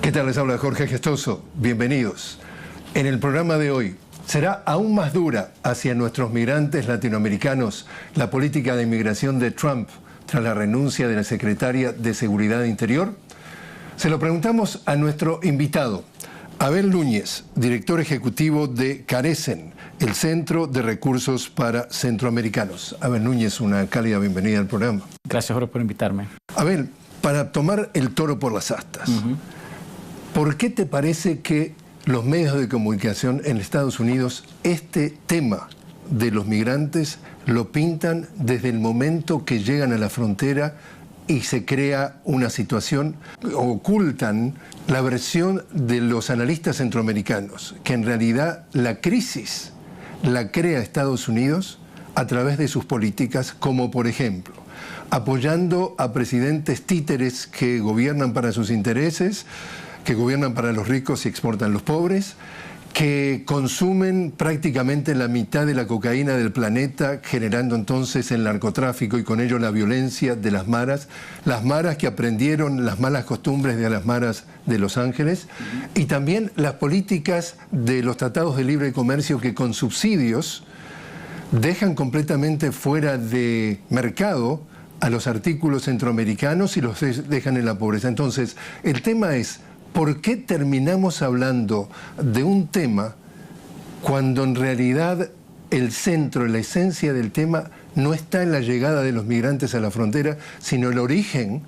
¿Qué tal? Les habla Jorge Gestoso. Bienvenidos. En el programa de hoy, ¿será aún más dura hacia nuestros migrantes latinoamericanos la política de inmigración de Trump tras la renuncia de la secretaria de Seguridad Interior? Se lo preguntamos a nuestro invitado, Abel Núñez, director ejecutivo de Carecen, el Centro de Recursos para Centroamericanos. Abel Núñez, una cálida bienvenida al programa. Gracias, Jorge, por invitarme. Abel, para tomar el toro por las astas, ¿por qué te parece que los medios de comunicación en Estados Unidos este tema de los migrantes lo pintan desde el momento que llegan a la frontera y se crea una situación, ocultan la versión de los analistas centroamericanos, que en realidad la crisis la crea Estados Unidos a través de sus políticas, como por ejemplo, apoyando a presidentes títeres que gobiernan para sus intereses, que gobiernan para los ricos y exportan a los pobres, que consumen prácticamente la mitad de la cocaína del planeta, generando entonces el narcotráfico y con ello la violencia de las maras que aprendieron las malas costumbres de las maras de Los Ángeles, y también las políticas de los tratados de libre comercio que con subsidios dejan completamente fuera de mercado a los artículos centroamericanos y los dejan en la pobreza. Entonces, el tema es, ¿por qué terminamos hablando de un tema cuando en realidad el centro, la esencia del tema no está en la llegada de los migrantes a la frontera, sino el origen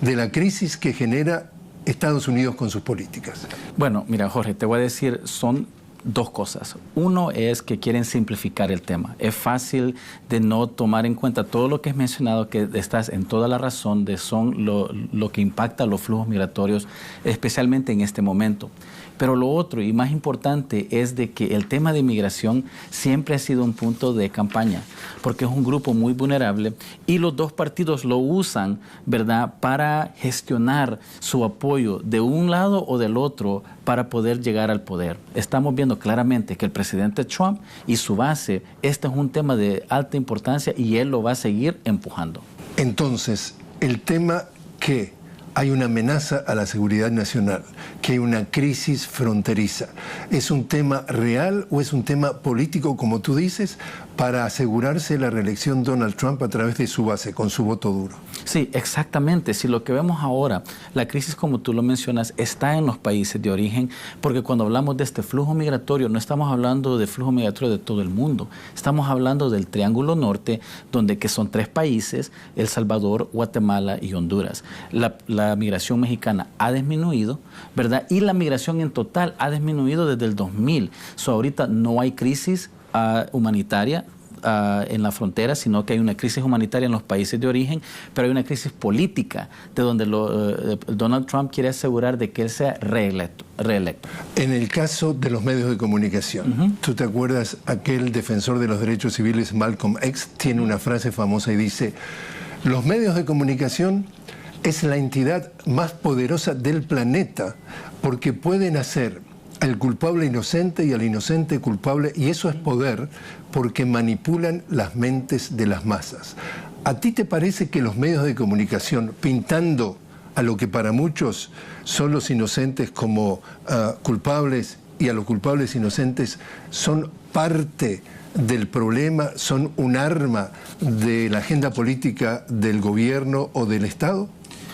de la crisis que genera Estados Unidos con sus políticas? Bueno, mira, Jorge, te voy a decir, son dos cosas. Uno es que quieren simplificar el tema. Es fácil de no tomar en cuenta todo lo que has mencionado, que estás en toda la razón, de son lo que impacta los flujos migratorios, especialmente en este momento. Pero lo otro y más importante es de que el tema de inmigración siempre ha sido un punto de campaña, porque es un grupo muy vulnerable y los dos partidos lo usan, ¿verdad?, para gestionar su apoyo de un lado o del otro para poder llegar al poder. Estamos viendo claramente que el presidente Trump y su base, este es un tema de alta importancia y él lo va a seguir empujando. Entonces, el tema que hay una amenaza a la seguridad nacional, que hay una crisis fronteriza, ¿es un tema real o es un tema político, como tú dices, para asegurarse la reelección Donald Trump a través de su base, con su voto duro? Sí, exactamente. Si lo que vemos ahora, la crisis, como tú lo mencionas, está en los países de origen, porque cuando hablamos de este flujo migratorio, no estamos hablando de flujo migratorio de todo el mundo. Estamos hablando del Triángulo Norte, que son 3 países, El Salvador, Guatemala y Honduras. La migración mexicana ha disminuido, ¿verdad? Y la migración en total ha disminuido desde el 2000. Ahorita no hay crisis humanitaria en la frontera, sino que hay una crisis humanitaria en los países de origen, pero hay una crisis política de donde Donald Trump quiere asegurar de que él sea reelecto. En el caso de los medios de comunicación, ¿tú te acuerdas aquel defensor de los derechos civiles, Malcolm X, tiene una frase famosa y dice: los medios de comunicación es la entidad más poderosa del planeta porque pueden hacer al culpable inocente y al inocente culpable, y eso es poder porque manipulan las mentes de las masas. ¿A ti te parece que los medios de comunicación, pintando a lo que para muchos son los inocentes como culpables y a los culpables inocentes, son parte del problema, son un arma de la agenda política del gobierno o del Estado?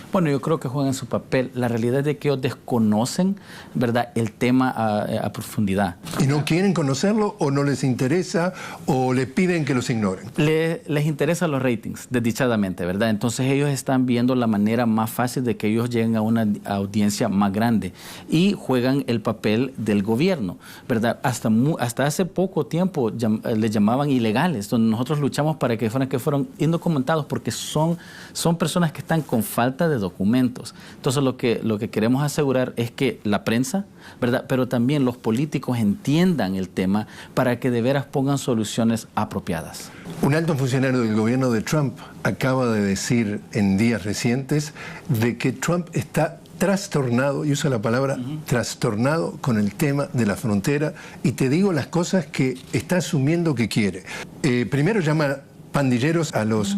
Bueno, yo creo que juegan su papel. La realidad es de que ellos desconocen, ¿verdad?, el tema a profundidad. ¿Y no quieren conocerlo o no les interesa o le piden que los ignoren? Les interesan los ratings, desdichadamente, ¿verdad? Entonces ellos están viendo la manera más fácil de que ellos lleguen a una audiencia más grande y juegan el papel del gobierno, ¿verdad? Hasta hace poco tiempo les llamaban ilegales, donde nosotros luchamos para que fueran indocumentados, porque son personas que están con falta de documentos. Entonces lo que queremos asegurar es que la prensa, ¿verdad?, pero también los políticos entiendan el tema para que de veras pongan soluciones apropiadas. Un alto funcionario del gobierno de Trump acaba de decir en días recientes de que Trump está trastornado, y uso la palabra trastornado con el tema de la frontera, y te digo las cosas que está asumiendo que quiere. Primero llama pandilleros a los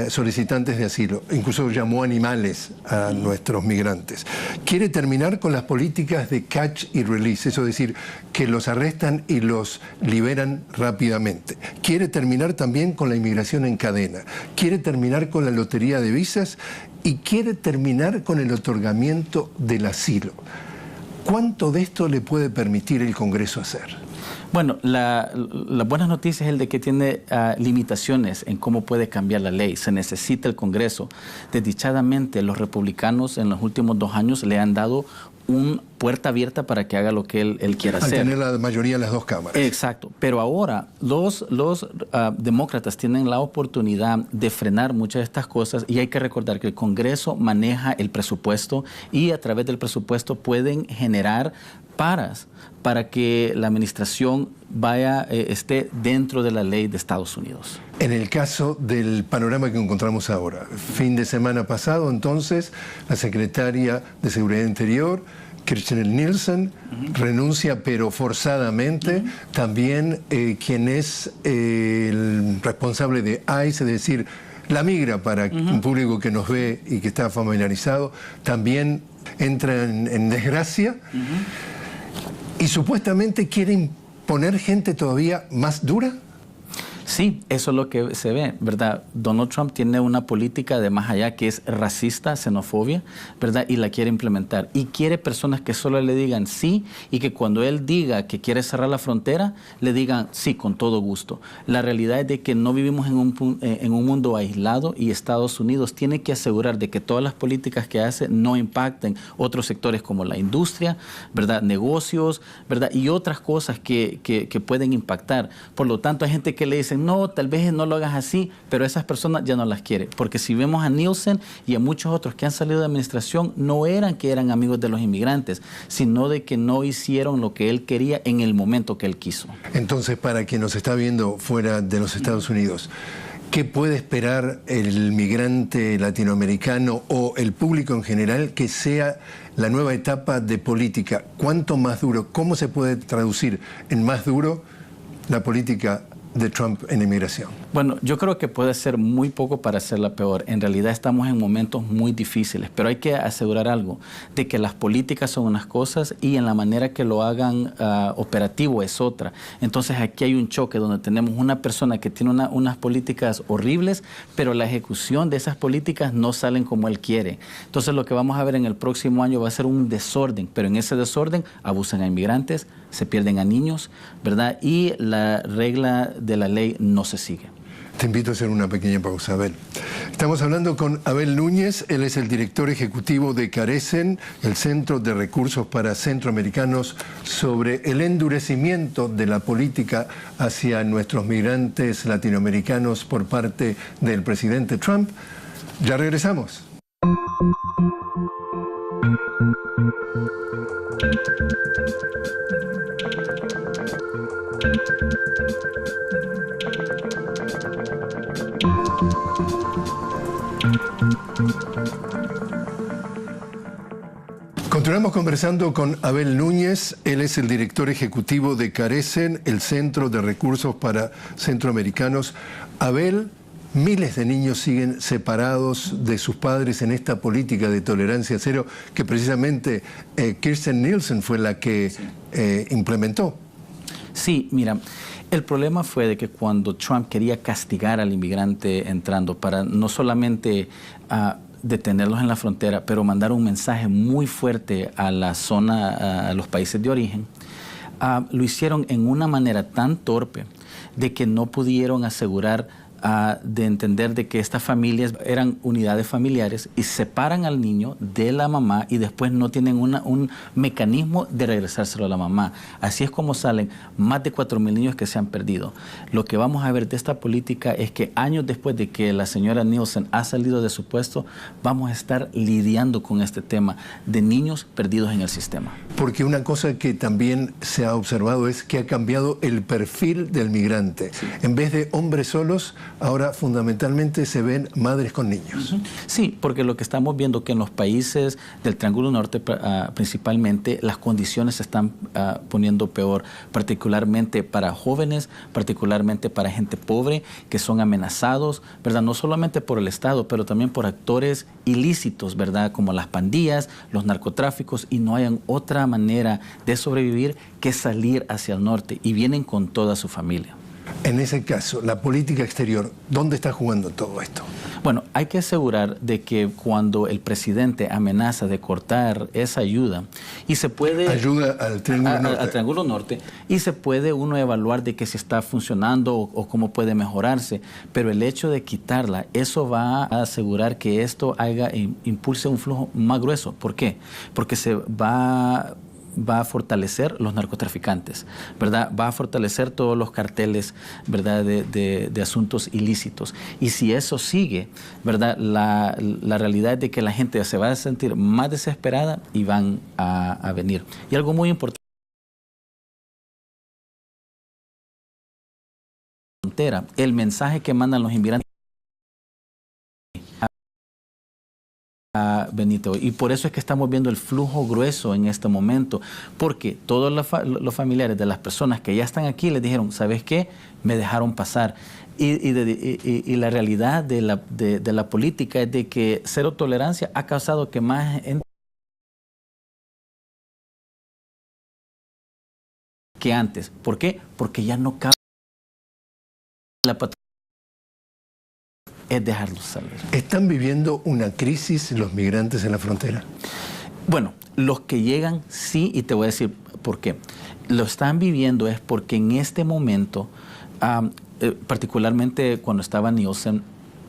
solicitantes de asilo, incluso llamó animales a nuestros migrantes. Quiere terminar con las políticas de catch y release, eso es decir, que los arrestan y los liberan rápidamente. Quiere terminar también con la inmigración en cadena, quiere terminar con la lotería de visas y quiere terminar con el otorgamiento del asilo. ¿Cuánto de esto le puede permitir el Congreso hacer? Bueno, la buena noticia es el de que tiene limitaciones en cómo puede cambiar la ley. Se necesita el Congreso. Desdichadamente, los republicanos en los últimos 2 años le han dado una puerta abierta para que haga lo que él quiera hacer. Al tener la mayoría en las 2 cámaras. Exacto. Pero ahora los demócratas tienen la oportunidad de frenar muchas de estas cosas, y hay que recordar que el Congreso maneja el presupuesto y a través del presupuesto pueden generar para que la administración esté dentro de la ley de Estados Unidos. En el caso del panorama que encontramos ahora, fin de semana pasado, entonces, la secretaria de Seguridad Interior, Kirstjen Nielsen, renuncia pero forzadamente. También quien es el responsable de ICE, es decir, la migra para un público que nos ve y que está familiarizado, también entra en desgracia. Y supuestamente quieren poner gente todavía más dura. Sí, eso es lo que se ve, ¿verdad? Donald Trump tiene una política de más allá que es racista, xenofobia, ¿verdad? Y la quiere implementar. Y quiere personas que solo le digan sí, y que cuando él diga que quiere cerrar la frontera, le digan sí, con todo gusto. La realidad es de que no vivimos en un mundo aislado, y Estados Unidos tiene que asegurar de que todas las políticas que hace no impacten otros sectores como la industria, ¿verdad? Negocios, ¿verdad? Y otras cosas que pueden impactar. Por lo tanto, hay gente que le dice, no, tal vez no lo hagas así, pero esas personas ya no las quiere. Porque si vemos a Nielsen y a muchos otros que han salido de administración, no eran que eran amigos de los inmigrantes, sino de que no hicieron lo que él quería en el momento que él quiso. Entonces, para quien nos está viendo fuera de los Estados Unidos, ¿qué puede esperar el migrante latinoamericano o el público en general que sea la nueva etapa de política? ¿Cuánto más duro? ¿Cómo se puede traducir en más duro la política de Trump en inmigración? Bueno, yo creo que puede ser muy poco para hacerla peor. En realidad estamos en momentos muy difíciles, pero hay que asegurar algo, de que las políticas son unas cosas y en la manera que lo hagan operativo es otra. Entonces aquí hay un choque donde tenemos una persona que tiene unas políticas horribles, pero la ejecución de esas políticas no salen como él quiere. Entonces lo que vamos a ver en el próximo año va a ser un desorden, pero en ese desorden abusan a inmigrantes, se pierden a niños, ¿verdad? Y la regla de la ley no se sigue. Te invito a hacer una pequeña pausa, Abel. Estamos hablando con Abel Núñez, él es el director ejecutivo de Carecen, el Centro de Recursos para Centroamericanos, sobre el endurecimiento de la política hacia nuestros migrantes latinoamericanos por parte del presidente Trump. Ya regresamos. Continuamos conversando con Abel Núñez, él es el director ejecutivo de Carecen, el Centro de Recursos para Centroamericanos. Abel, miles de niños siguen separados de sus padres en esta política de tolerancia cero que precisamente Kirstjen Nielsen fue la que implementó. Sí, mira, el problema fue de que cuando Trump quería castigar al inmigrante entrando para no solamente detenerlos en la frontera, pero mandar un mensaje muy fuerte a la zona, a los países de origen, lo hicieron en una manera tan torpe de que no pudieron asegurar de entender de que estas familias eran unidades familiares y separan al niño de la mamá y después no tienen un mecanismo de regresárselo a la mamá. Así es como salen más de 4,000 niños que se han perdido. Lo que vamos a ver de esta política es que años después de que la señora Nielsen ha salido de su puesto, vamos a estar lidiando con este tema de niños perdidos en el sistema. Porque una cosa que también se ha observado es que ha cambiado el perfil del migrante. Sí. En vez de hombres solos, ahora fundamentalmente se ven madres con niños. Sí, porque lo que estamos viendo que en los países del Triángulo Norte principalmente las condiciones se están poniendo peor, particularmente para jóvenes, particularmente para gente pobre que son amenazados, ¿verdad? No solamente por el Estado, pero también por actores ilícitos, ¿verdad? Como las pandillas, los narcotráficos, y no hayan otra manera de sobrevivir que salir hacia el norte, y vienen con toda su familia. En ese caso, la política exterior, ¿dónde está jugando todo esto? Bueno, hay que asegurar de que cuando el presidente amenaza de cortar esa ayuda y se puede... Ayuda al Triángulo Norte. Al Triángulo Norte, y se puede uno evaluar de que si está funcionando o cómo puede mejorarse, pero el hecho de quitarla, eso va a asegurar que esto impulse un flujo más grueso. ¿Por qué? Porque se va a fortalecer los narcotraficantes, ¿verdad? Va a fortalecer todos los carteles, ¿verdad? De asuntos ilícitos. Y si eso sigue, ¿verdad? La realidad es de que la gente se va a sentir más desesperada y van a venir. Y algo muy importante, el mensaje que mandan los inmigrantes Benito, y por eso es que estamos viendo el flujo grueso en este momento, porque todos los familiares de las personas que ya están aquí les dijeron, ¿sabes qué? Me dejaron pasar. Y la realidad de la política es de que cero tolerancia ha causado que más gente que antes. ¿Por qué? Porque ya no cabe la patrulla. Es dejarlos salir. ¿Están viviendo una crisis los migrantes en la frontera? Bueno, los que llegan sí, y te voy a decir por qué. Lo están viviendo es porque en este momento, particularmente cuando estaba Nielsen,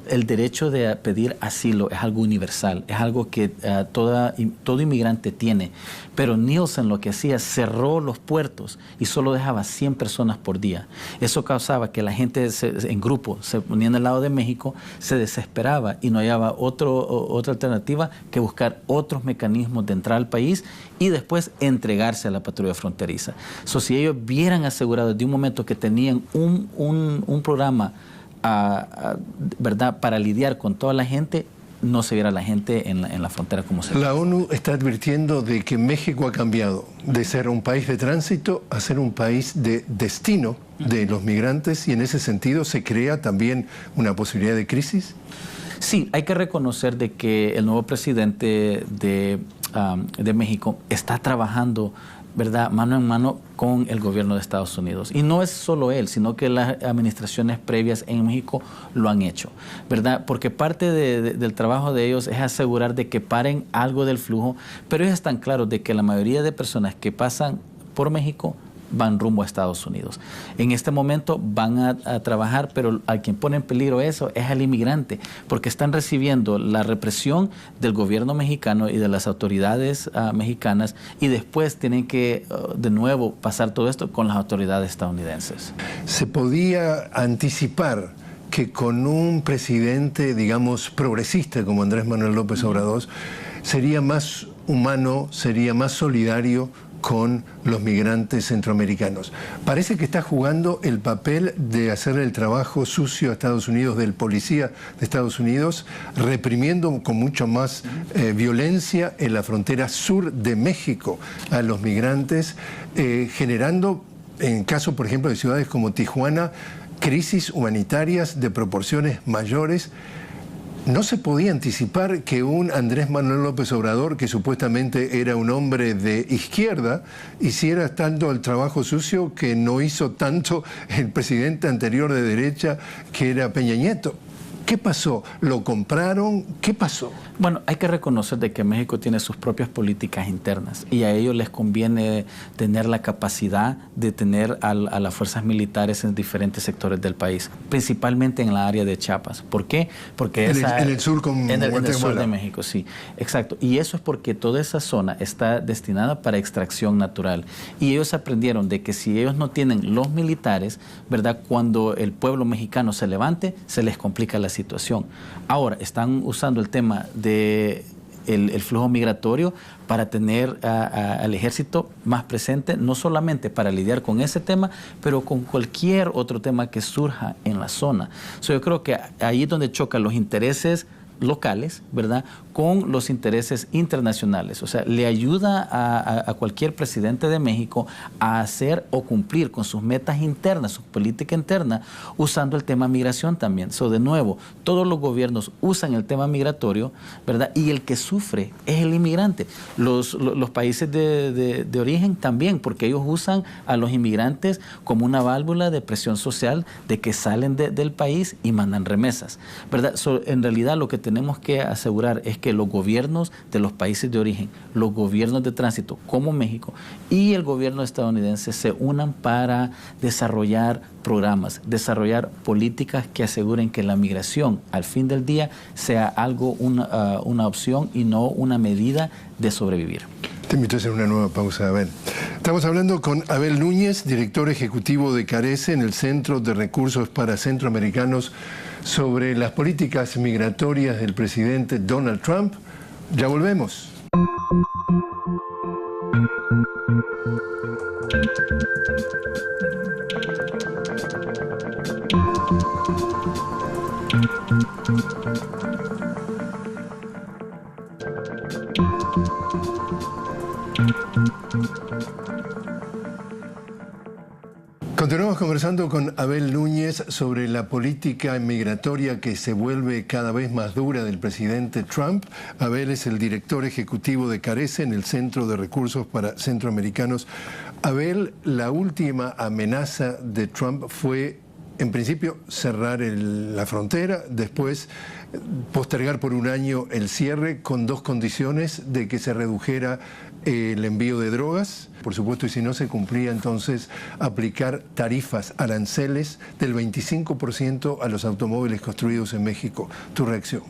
el derecho de pedir asilo es algo universal, es algo que todo inmigrante tiene. Pero Nielsen lo que hacía, cerró los puertos y solo dejaba 100 personas por día. Eso causaba que la gente en grupo se ponía en el lado de México, se desesperaba y no hallaba otra alternativa que buscar otros mecanismos de entrar al país y después entregarse a la patrulla fronteriza. Si ellos vieran asegurado de un momento que tenían un programa ¿verdad? Para lidiar con toda la gente, no se viera la gente en la frontera como se ve. La ONU está advirtiendo de que México ha cambiado de ser un país de tránsito a ser un país de destino de los migrantes, y en ese sentido se crea también una posibilidad de crisis. Sí, hay que reconocer de que el nuevo presidente de México está trabajando, ¿verdad?, mano en mano con el gobierno de Estados Unidos. Y no es solo él, sino que las administraciones previas en México lo han hecho, ¿verdad? Porque parte del trabajo de ellos es asegurar de que paren algo del flujo, pero ellos están claros de que la mayoría de personas que pasan por México van rumbo a Estados Unidos. En este momento van a trabajar, pero a quien pone en peligro eso es al inmigrante, porque están recibiendo la represión del gobierno mexicano y de las autoridades mexicanas, y después tienen que de nuevo pasar todo esto con las autoridades estadounidenses. ¿Se podía anticipar que con un presidente, digamos, progresista como Andrés Manuel López Obrador, sería más humano, sería más solidario con los migrantes centroamericanos? Parece que está jugando el papel de hacer el trabajo sucio a Estados Unidos, del policía de Estados Unidos, reprimiendo con mucho más violencia en la frontera sur de México a los migrantes, generando, en caso por ejemplo de ciudades como Tijuana, crisis humanitarias de proporciones mayores. ¿No se podía anticipar que un Andrés Manuel López Obrador, que supuestamente era un hombre de izquierda, hiciera tanto el trabajo sucio que no hizo tanto el presidente anterior de derecha, que era Peña Nieto? ¿Qué pasó? ¿Lo compraron? ¿Qué pasó? Bueno, hay que reconocer de que México tiene sus propias políticas internas, y a ellos les conviene tener la capacidad de tener a las fuerzas militares en diferentes sectores del país, principalmente en la área de Chiapas. ¿Por qué? Porque en el sur, con en el sur de México, sí, exacto. Y eso es porque toda esa zona está destinada para extracción natural. Y ellos aprendieron de que si ellos no tienen los militares, ¿verdad?, cuando el pueblo mexicano se levante, se les complica la situación. Ahora, están usando el tema de el flujo migratorio para tener al ejército más presente, no solamente para lidiar con ese tema, pero con cualquier otro tema que surja en la zona. Yo creo que ahí es donde chocan los intereses locales, ¿verdad?, con los intereses internacionales. O sea, le ayuda a cualquier presidente de México a hacer o cumplir con sus metas internas, su política interna, usando el tema migración también. De nuevo, todos los gobiernos usan el tema migratorio, ¿verdad?, y el que sufre es el inmigrante. Los países de origen también, porque ellos usan a los inmigrantes como una válvula de presión social de que salen del país y mandan remesas, ¿verdad? En realidad lo que tenemos que asegurar es que los gobiernos de los países de origen, los gobiernos de tránsito como México y el gobierno estadounidense se unan para desarrollar programas, desarrollar políticas que aseguren que la migración al fin del día sea algo, una opción y no una medida de sobrevivir. Te invito a hacer una nueva pausa, Abel. Estamos hablando con Abel Núñez, director ejecutivo de Carece en el Centro de Recursos para Centroamericanos, sobre las políticas migratorias del presidente Donald Trump. Ya volvemos. Continuamos conversando con Abel Núñez sobre la política migratoria que se vuelve cada vez más dura del presidente Trump. Abel es el director ejecutivo de Carece en el Centro de Recursos para Centroamericanos. Abel, la última amenaza de Trump fue, en principio, cerrar la frontera, después postergar por un año el cierre con dos condiciones: de que se redujera el envío de drogas, por supuesto, y si no se cumplía, entonces aplicar tarifas, aranceles del 25% a los automóviles construidos en México. ¿Tu reacción?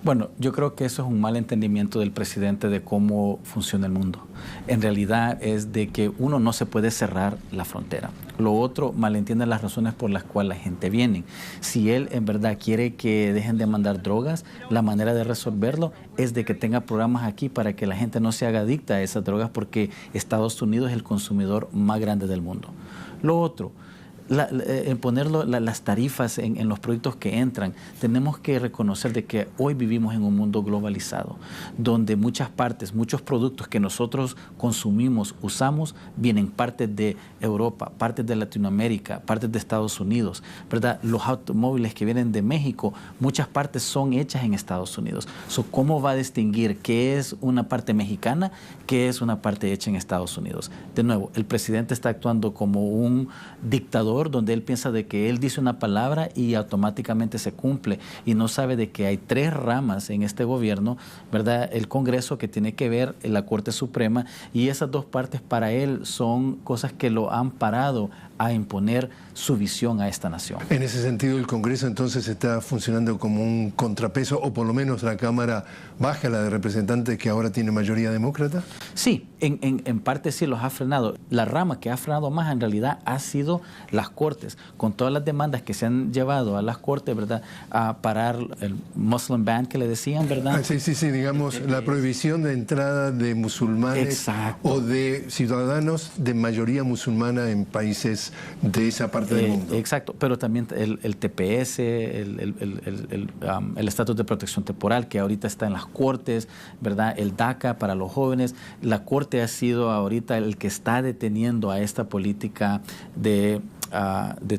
Bueno, yo creo que eso es un mal entendimiento del presidente de cómo funciona el mundo. En realidad es de que uno no se puede cerrar la frontera. Lo otro, malentiende las razones por las cuales la gente viene. Si él en verdad quiere que dejen de mandar drogas, la manera de resolverlo es de que tenga programas aquí para que la gente no se haga adicta a esas drogas, porque Estados Unidos es el consumidor más grande del mundo. Lo otro, en poner las tarifas en los productos que entran, tenemos que reconocer de que hoy vivimos en un mundo globalizado, donde muchas partes, muchos productos que nosotros consumimos, usamos, vienen partes de Europa, partes de Latinoamérica, partes de Estados Unidos, ¿verdad? Los automóviles que vienen de México, muchas partes son hechas en Estados Unidos. ¿Cómo va a distinguir qué es una parte mexicana, qué es una parte hecha en Estados Unidos? De nuevo, el presidente está actuando como un dictador, donde él piensa de que él dice una palabra y automáticamente se cumple, y no sabe de que hay tres ramas en este gobierno, ¿verdad? El Congreso, que tiene que ver la Corte Suprema, y esas dos partes para él son cosas que lo han parado a imponer su visión a esta nación. En ese sentido, el Congreso entonces está funcionando como un contrapeso, o por lo menos la Cámara Baja, la de Representantes, que ahora tiene mayoría demócrata. Sí, en parte sí los ha frenado. La rama que ha frenado más en realidad ha sido las Cortes, con todas las demandas que se han llevado a las Cortes, ¿verdad?, a parar el Muslim ban que le decían, ¿verdad? Sí, digamos, la prohibición de entrada de musulmanes. Exacto. O de ciudadanos de mayoría musulmana en países de esa parte del mundo. Exacto, pero también el TPS, el estatus de protección temporal, que ahorita está en las Cortes, ¿verdad? El DACA para los jóvenes. La Corte ha sido ahorita el que está deteniendo a esta política de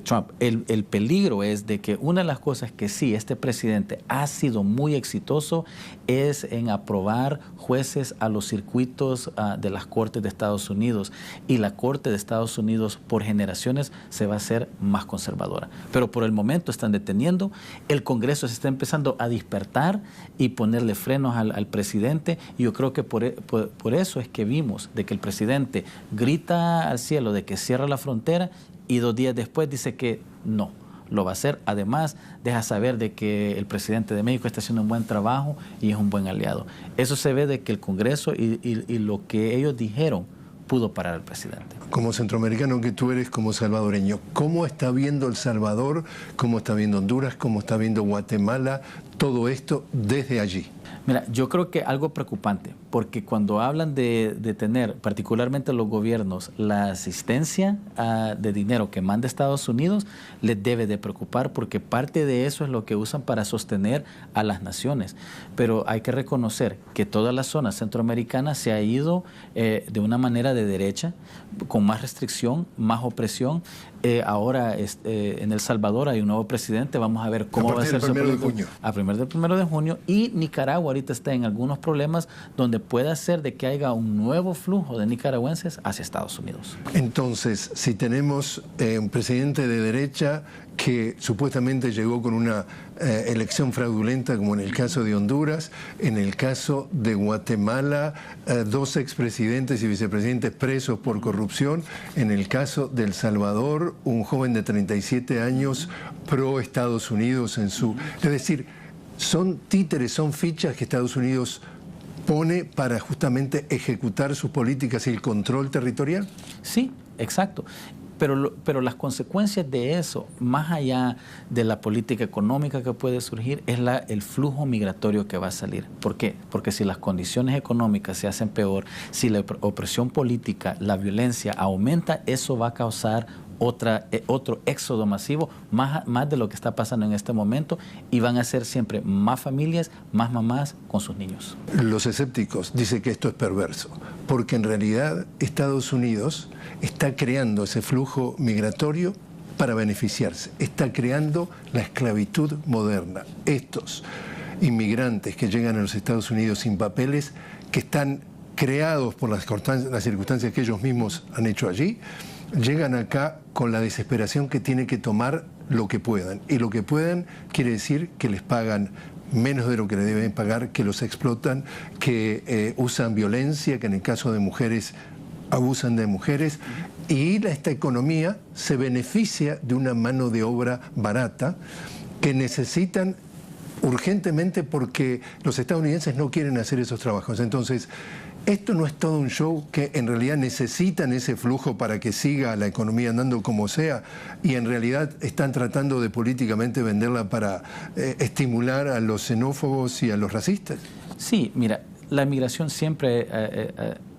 Trump. El peligro es de que una de las cosas que sí este presidente ha sido muy exitoso es en aprobar jueces a los circuitos de las Cortes de Estados Unidos, y la Corte de Estados Unidos por generaciones se va a hacer más conservadora. Pero por el momento están deteniendo, el Congreso se está empezando a despertar y ponerle frenos al presidente, y yo creo que por eso es que vimos de que el presidente grita al cielo de que cierra la frontera, y 2 días después dice que no lo va a hacer. Además, deja saber de que el presidente de México está haciendo un buen trabajo y es un buen aliado. Eso se ve de que el Congreso y lo que ellos dijeron pudo parar al presidente. Como centroamericano que tú eres, como salvadoreño, ¿cómo está viendo El Salvador? ¿Cómo está viendo Honduras? ¿Cómo está viendo Guatemala todo esto desde allí? Mira, yo creo que algo preocupante, porque cuando hablan de tener, particularmente los gobiernos, la asistencia de dinero que manda Estados Unidos, les debe de preocupar, porque parte de eso es lo que usan para sostener a las naciones. Pero hay que reconocer que toda la zona centroamericana se ha ido de una manera de derecha, con más restricción, más opresión. Ahora en El Salvador hay un nuevo presidente, vamos a ver cómo va a ser el 1 de junio. A partir del 1 de junio, y Nicaragua ahorita está en algunos problemas donde puede ser de que haya un nuevo flujo de nicaragüenses hacia Estados Unidos. Entonces, si tenemos un presidente de derecha que supuestamente llegó con una elección fraudulenta, como en el caso de Honduras, en el caso de Guatemala, 2 expresidentes y vicepresidentes presos por corrupción, en el caso de El Salvador, un joven de 37 años pro Estados Unidos en su... Es decir, son títeres, son fichas que Estados Unidos pone para justamente ejecutar sus políticas y el control territorial. Sí, exacto. Pero las consecuencias de eso, más allá de la política económica que puede surgir, es el flujo migratorio que va a salir. ¿Por qué? Porque si las condiciones económicas se hacen peor, si la opresión política, la violencia aumenta, eso va a causar otro éxodo masivo, más de lo que está pasando en este momento, y van a ser siempre más familias, más mamás con sus niños. Los escépticos dicen que esto es perverso, porque en realidad Estados Unidos está creando ese flujo migratorio para beneficiarse, está creando la esclavitud moderna. Estos inmigrantes que llegan a los Estados Unidos sin papeles, que están creados por las circunstancias que ellos mismos han hecho allí, llegan acá con la desesperación que tiene que tomar lo que puedan. Y lo que puedan quiere decir que les pagan menos de lo que le deben pagar, que los explotan, que usan violencia, que en el caso de mujeres abusan de mujeres. Y esta economía se beneficia de una mano de obra barata que necesitan urgentemente porque los estadounidenses no quieren hacer esos trabajos. Entonces, esto no es todo un show, que en realidad necesitan ese flujo para que siga la economía andando como sea, y en realidad están tratando de políticamente venderla para estimular a los xenófobos y a los racistas. Sí, mira, la migración siempre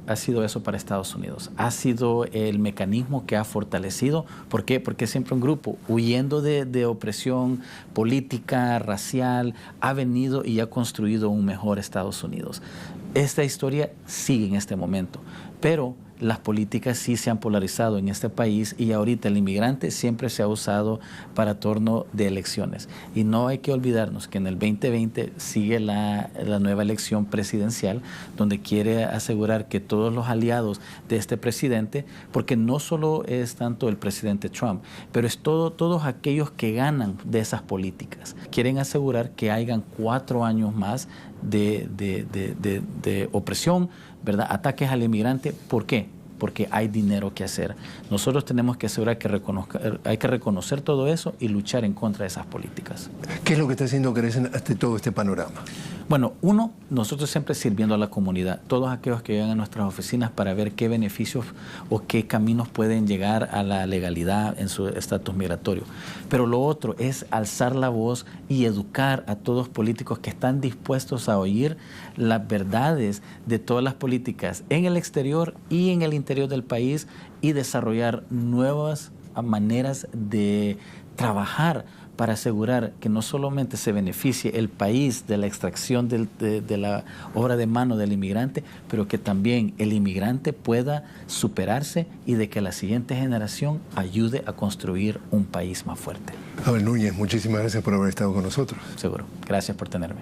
ha sido eso para Estados Unidos. Ha sido el mecanismo que ha fortalecido. ¿Por qué? Porque siempre un grupo, huyendo de opresión política, racial, ha venido y ha construido un mejor Estados Unidos. Esta historia sigue en este momento, pero las políticas sí se han polarizado en este país, y ahorita el inmigrante siempre se ha usado para torno de elecciones. Y no hay que olvidarnos que en el 2020 sigue la nueva elección presidencial, donde quiere asegurar que todos los aliados de este presidente, porque no solo es tanto el presidente Trump, pero es todos aquellos que ganan de esas políticas, quieren asegurar que hayan 4 años más de opresión, ¿verdad? Ataques al inmigrante. ¿Por qué? Porque hay dinero que hacer. Nosotros tenemos que asegurar que hay que reconocer todo eso y luchar en contra de esas políticas. ¿Qué es lo que está haciendo crecer hasta todo este panorama? Bueno, uno, nosotros siempre sirviendo a la comunidad, todos aquellos que llegan a nuestras oficinas para ver qué beneficios o qué caminos pueden llegar a la legalidad en su estatus migratorio. Pero lo otro es alzar la voz y educar a todos los políticos que están dispuestos a oír las verdades de todas las políticas en el exterior y en el interior del país, y desarrollar nuevas maneras de trabajar para asegurar que no solamente se beneficie el país de la extracción de la obra de mano del inmigrante, pero que también el inmigrante pueda superarse y de que la siguiente generación ayude a construir un país más fuerte. Abel Núñez, muchísimas gracias por haber estado con nosotros. Seguro. Gracias por tenerme.